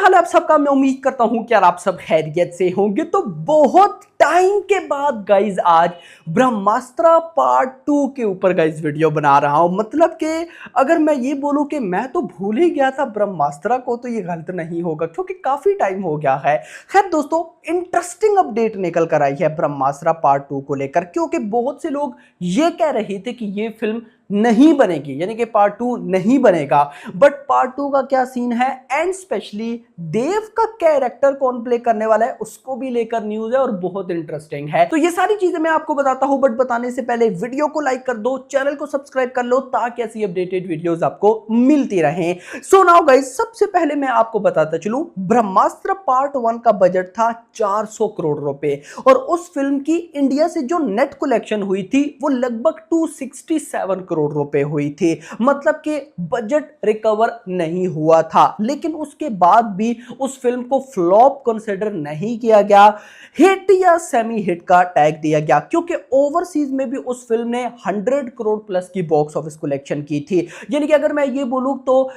हाल है आप सबका। मैं उम्मीद करता हूं कि यार आप सब खैरियत से होंगे। तो बहुत टाइम के बाद गाइज आज ब्रह्मास्त्र पार्ट 2 के ऊपर गाइज वीडियो बना रहा हूं। मतलब कि अगर मैं ये बोलूं कि मैं तो भूल ही गया था ब्रह्मास्त्र को, तो ये गलत नहीं होगा क्योंकि काफी टाइम हो गया है। खैर दोस्तों, इंटरेस्टिंग अपडेट निकल कर आई है ब्रह्मास्त्र पार्ट 2 को लेकर, क्योंकि बहुत से लोग ये कह रहे थे कि ये फिल्म नहीं बनेगी, यानी कि पार्ट 2 नहीं बनेगा। बट पार्ट 2 का क्या सीन है एंड स्पेशली देव का कैरेक्टर कौन प्ले करने वाला है उसको भी लेकर न्यूज है और बहुत इंटरेस्टिंग है। तो ये सारी चीजें मैं आपको बताता हूं, बट बताने से पहले वीडियो को लाइक कर दो, चैनल को सब्सक्राइब कर लो ताकि ऐसी अपडेटेड वीडियोस आपको मिलती रहें। सो नाउ गाइस, सबसे पहले मैं आपको बताता चलूं, ब्रह्मास्त्र पार्ट 1 का बजट था 400 करोड़ रुपए और उस फिल्म की इंडिया से जो नेट कलेक्शन हुई थी वो लगभग 267 करोड़ रुपए हुई थी। मतलब कि बजट रिकवर नहीं हुआ था, लेकिन उसके बाद भी उस फिल्म को फ्लॉप कंसीडर नहीं किया गया, हिट या सेमी हिट का टैग दिया गया, क्योंकि ओवरसीज में भी उस फिल्म ने 100 करोड़ प्लस की बॉक्स ऑफिस कलेक्शन की थी। यानी कि अगर मैं ये बोलूं तो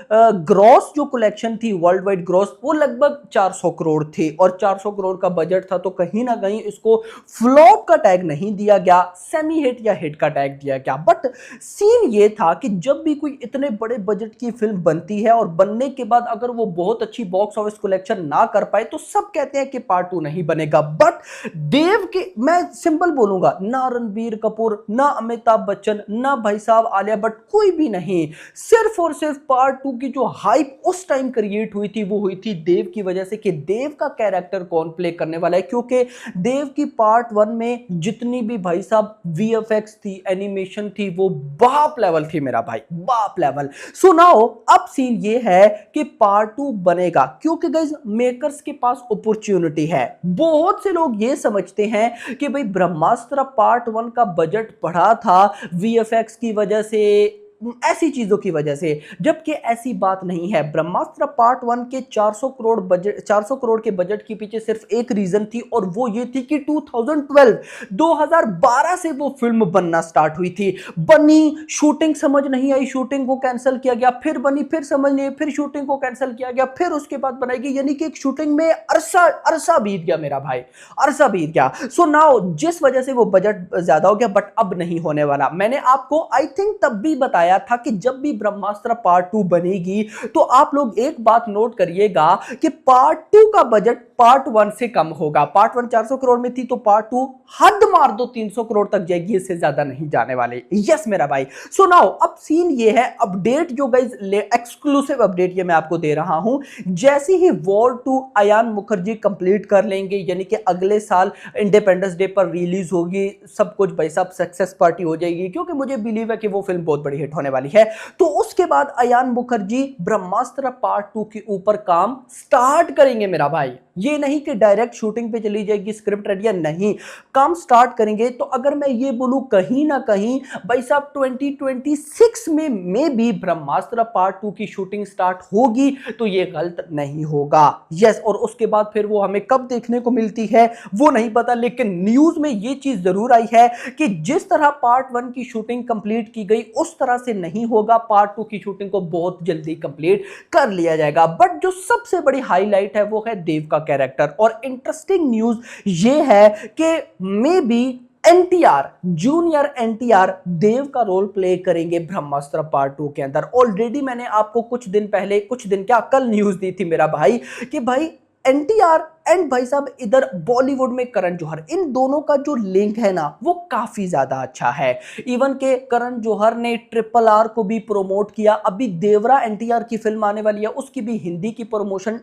ग्रॉस जो कलेक्शन थी, वर्ल्ड वाइड ग्रॉस, वो लगभग 400 करोड़ थी और 400 करोड़ का बजट था। तो कहीं ना कहीं इसको फ्लॉप का टैग नहीं दिया गया, सेमी हिट या हिट का टैग दिया गया। बट सीन ये था कि जब भी कोई इतने बड़े बजट की फिल्म बनती है और बनने के बाद अगर वो बहुत अच्छी बॉक्स ऑफिस कलेक्शन ना कर पाए तो सब कहते हैं कि पार्ट 2 नहीं बनेगा। बट देव के, मैं सिंपल बोलूंगा, ना रणबीर कपूर, ना अमिताभ बच्चन, ना भाई साहब आलिया भट्ट, कोई भी नहीं, सिर्फ और सिर्फ पार्ट 2 की जो हाइप उस टाइम क्रिएट हुई थी वो हुई थी देव की वजह से कि देव का कैरेक्टर कौन प्ले करने वाला है। क्योंकि देव की पार्ट 1 में जितनी भी भाई साहब वीएफएक्स थी, एनिमेशन थी, वो बाप लेवल थी मेरा भाई, बाप लेवल। सो नाउ अब सीन ये है कि पार्ट 2 बनेगा क्योंकि गाइस मेकर्स के पास अपॉर्चुनिटी है। बहुत से लोग ये समझते हैं कि भाई ब्रह्मास्त्र पार्ट 1 का बजट बढ़ा था वीएफएक्स की वजह से, ऐसी चीजों की वजह से, जबकि ऐसी बात नहीं है। ब्रह्मास्त्र पार्ट 1 के 400 करोड़ बजट, 400 करोड़ के बजट के पीछे सिर्फ एक रीजन थी और वो ये थी कि 2012 से वो फिल्म बनना स्टार्ट हुई थी। बनी, शूटिंग समझ नहीं आई, शूटिंग को कैंसिल किया गया, फिर बनी, फिर समझ नहीं आई, फिर शूटिंग को कैंसिल किया गया, फिर उसके बाद बनाई गई। यानी कि एक शूटिंग में अरसा बीत गया मेरा भाई, अरसा बीत गया। सो नाउ जिस वजह से वो बजट ज्यादा हो गया, बट अब नहीं होने वाला। मैंने आपको आई थिंक तब भी बताया था कि जब भी ब्रह्मास्त्र पार्ट 2 बनेगी तो आप लोग एक बात नोट करिएगा कि पार्ट 2 का बजट पार्ट 1 से कम होगा। पार्ट 1 400 करोड़ में थी तो पार्ट 2 हद मार दो 300 करोड़ तक जाएगी, इससे ज्यादा नहीं जाने वाले। यस मेरा भाई। सो नाउ अब सीन ये है, अपडेट जो गाइस एक्सक्लूसिव अपडेट ये मैं आपको दे रहा हूं, जैसे ही वॉर 2 अयान मुखर्जी कंप्लीट कर लेंगे, यानी कि अगले साल इंडिपेंडेंस डे पर रिलीज होगी, सब कुछ भाई साहब सक्सेस पार्टी हो जाएगी, क्योंकि मुझे बिलीव है कि वो फिल्म बहुत बड़ी हिट होने वाली है। तो उसके बाद अयान मुखर्जी ब्रह्मास्त्र पार्ट 2 के ऊपर काम स्टार्ट करेंगे मेरा भाई। ये नहीं कि डायरेक्ट शूटिंग पे चली जाएगी, स्क्रिप्ट रेडी है, नहीं, काम स्टार्ट करेंगे। तो अगर मैं ये बोलूं कहीं ना कहीं भाई साहब 2026 में भी ब्रह्मास्त्र पार्ट 2 की शूटिंग स्टार्ट होगी तो ये गलत नहीं होगा। यस, और उसके बाद फिर वो हमें कब देखने को मिलती है वो नहीं पता, लेकिन न्यूज में ये चीज जरूर आई है कि जिस तरह पार्ट 1 की शूटिंग कंप्लीट की गई उस तरह से नहीं होगा, पार्ट 2 की शूटिंग को बहुत जल्दी कंप्लीट कर लिया जाएगा। बट जो सबसे बड़ी हाईलाइट है वो है देव का कैरेक्टर, और इंटरेस्टिंग न्यूज ये है कि maybe NTR, junior NTR Dev का रोल प्ले करेंगे ब्रह्मास्त्र पार्ट 2 के अंदर। ऑलरेडी मैंने आपको कुछ दिन पहले, कुछ दिन क्या, कल न्यूज दी थी मेरा भाई कि भाई एनटीआर एंड भाई साहब इधर बॉलीवुड में करण जौहर, इन दोनों का जो लिंक है ना वो काफी ज्यादा अच्छा है। इवन के करण जौहर ने RRR को भी प्रोमोट किया। अभी देवरा एनटीआर की फिल्म आने वाली है, उसकी भी हिंदी की प्रमोशन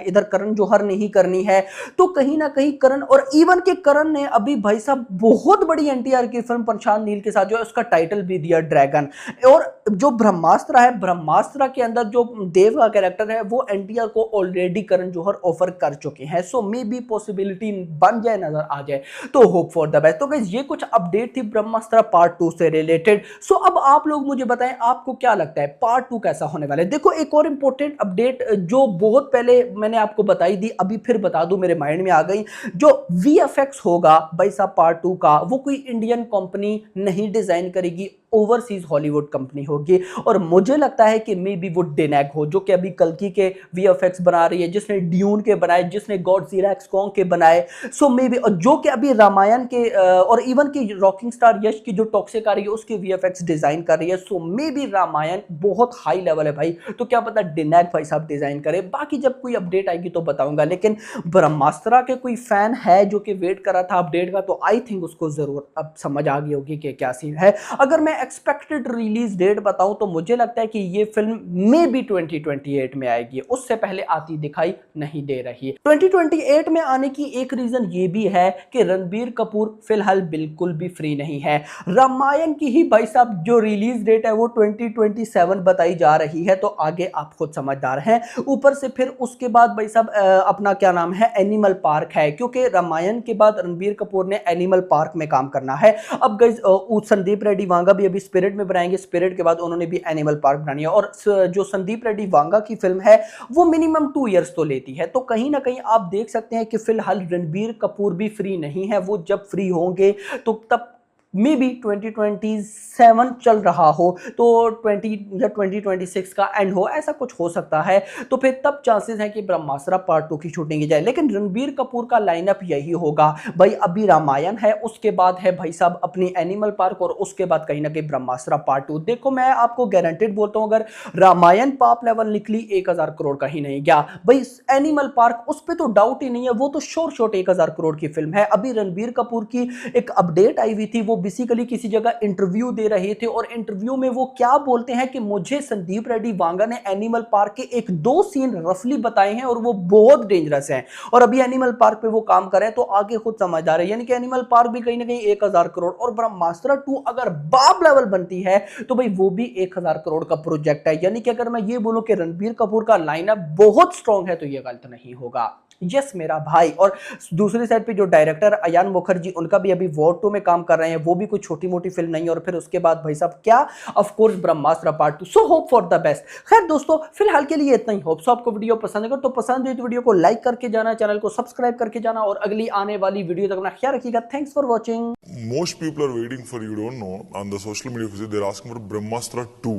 इधर करण जौहर ने ही करनी है। तो कहीं ना कहीं करण, और इवन के करण ने अभी भाई साहब बहुत बड़ी एनटीआर की फिल्म प्रशांत नील के साथ जो है उसका टाइटल भी दिया ड्रैगन। और जो ब्रह्मास्त्र है, ब्रह्मास्त्र के अंदर जो देव का कैरेक्टर है वो एनटीआर को ऑलरेडी करण जौहर ऑफर कर चुके हैं। सो मे बी पॉसिबिलिटी बन जाए, नजर आ जाए, तो होप फॉर द बेस्ट। तो गाइस ये कुछ अपडेट थी ब्रह्मास्त्र पार्ट 2 से रिलेटेड। सो अब आप लोग मुझे बताएं आपको क्या लगता है पार्ट 2 कैसा होने वाला है। देखो एक और इंपॉर्टेंट अपडेट जो बहुत पहले मैंने आपको बताई थी, अभी फिर बता दूं, मेरे माइंड में आ गई। जो वीएफएक्स होगा भाई साहब पार्ट 2 का, वो कोई इंडियन कंपनी नहीं डिजाइन करेगी, ओवरसीज हॉलीवुड कंपनी होगी और मुझे लगता है कि मे बी वो डिनेग हो, जो कि अभी कल्कि के वीएफएक्स बना रही है, जिसने ड्यून के बनाए, जिसने गॉडजिला एक्स कॉन्ग के बनाए। सो मे बी, और जो कि अभी रामायण के और इवन की रॉकिंग स्टार यश की जो टॉक्सिक आ रही है उसके वीएफएक्स डिजाइन कर रही है। सो मे बी रामायण बहुत हाई लेवल है भाई, तो क्या पता डिनेग भाई साहब डिजाइन करे। बाकी जब कोई अपडेट आएगी तो बताऊंगा, लेकिन ब्रह्मास्त्र के कोई फैन है जो कि वेट कर रहा था अपडेट का, तो आई थिंक उसको जरूर अब समझ आ गई होगी कि क्या सीन है। अगर मैं एक्सपेक्टेड रिलीज डेट बताऊं तो मुझे लगता है कि ये फिल्म मे बी 2028 में आएगी, उससे पहले आती दिखाई नहीं दे रही है। 2028 में आने की एक रीजन ये भी है कि रणबीर कपूर फिलहाल बिल्कुल भी फ्री नहीं है। रामायण की ही भाई साहब जो रिलीज डेट है वो 2027 बताई जा रही है, तो आगे आप खुद समझदार हैं। ऊपर से फिर उसके बाद भाई साहब अपना क्या नाम है, एनिमल पार्क है, क्योंकि रामायण के बाद रणबीर कपूर ने एनिमल पार्क में काम करना है। अब गाइस संदीप रेड्डी वांगा भी अभी स्पिरिट में बनाएंगे, स्पिरिट के बाद उन्होंने भी एनिमल पार्क बनानी है। और जो संदीप रेड्डी वांगा की फिल्म है वो मिनिमम 2 इयर्स तो लेती है, तो कहीं ना कहीं आप देख सकते हैं कि फिलहाल रणबीर कपूर भी फ्री नहीं है। वो जब फ्री होंगे तो तब मे बी 2027 चल रहा हो, तो 20 या 2026 का एंड हो, ऐसा कुछ हो सकता है। तो फिर तब चांसेस है कि ब्रह्मास्त्र पार्ट 2 की शूटिंग की जाए, लेकिन रणबीर कपूर का लाइनअप यही होगा भाई। अभी रामायण है, उसके बाद है भाई साहब अपनी एनिमल पार्क, और उसके बाद कहीं ना कहीं ब्रह्मास्त्र पार्ट 2। देखो मैं आपको गारंटेड बोलता हूं, अगर रामायण पाप लेवल निकली 1000 करोड़ का ही नहीं गया भाई, एनिमल पार्क उस पर तो डाउट ही नहीं है, वो तो शॉर्ट 1000 करोड़ की फिल्म है। अभी रणबीर कपूर की एक अपडेट आई हुई थी, वो बेसिकली किसी जगह इंटरव्यू दे रहे थे, और इंटरव्यू में वो क्या बोलते हैं कि मुझे संदीप रेड्डी वांगा ने एनिमल पार्क के 1-2 सीन रफली बताए हैं और वो बहुत डेंजरस हैं, और अभी एनिमल पार्क पे वो काम कर रहे हैं। तो आगे खुद समझ आ रहे हैं, यानी कि एनिमल पार्क भी कहीं ना कहीं 1000 करोड़, और ब्रह्मास्त्र 2 अगर बाप लेवल बनती है तो भाई वो भी 1000 करोड़ का प्रोजेक्ट है। यानी कि अगर मैं ये बोलूं कि रणबीर कपूर का लाइनअप बहुत स्ट्रांग है तो ये गलत नहीं होगा। यस मेरा भाई। और दूसरी साइड पे जो डायरेक्टर अयान मुखर्जी, उनका भी अभी वॉर 2 में काम कर रहे हैं, वो भी कोई छोटी मोटी फिल्म नहीं है। और फिर उसके बाद भाई साहब क्या, of course Brahmastra part 2। So hope for the best. खैर दोस्तों फिलहाल के लिए इतना ही। होप सो आपको वीडियो पसंद है, तो पसंद है तो वीडियो को लाइक करके जाना, चैनल को सब्सक्राइब करके जाना, और अगली आने वाली वीडियो तक अपना ख्याल रखिएगा। Thanks for watching. Most people are waiting for, you don't know, on the social media, they're asking for Brahmastra 2.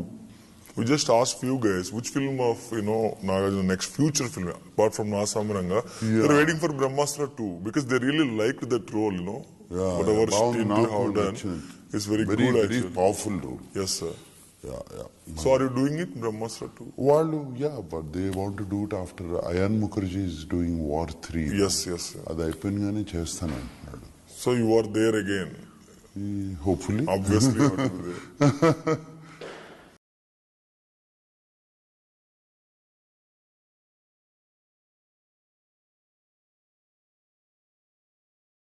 We just asked few guys which film of Nagarjuna next future film apart from Nasamranga. Yeah. They're waiting for Brahmastra 2 because they really liked that role. Yeah, whatever Steve have done is very good. Very powerful role. Yes, sir. Yeah. So are you doing it Brahmastra 2? Well, yeah, but they want to do it after Ayan Mukherjee is doing War 3. Yes. అది అయిపోయినగానే చేస్తాను అంటున్నాడు. So you are there again. Hopefully. Obviously. You have to be there.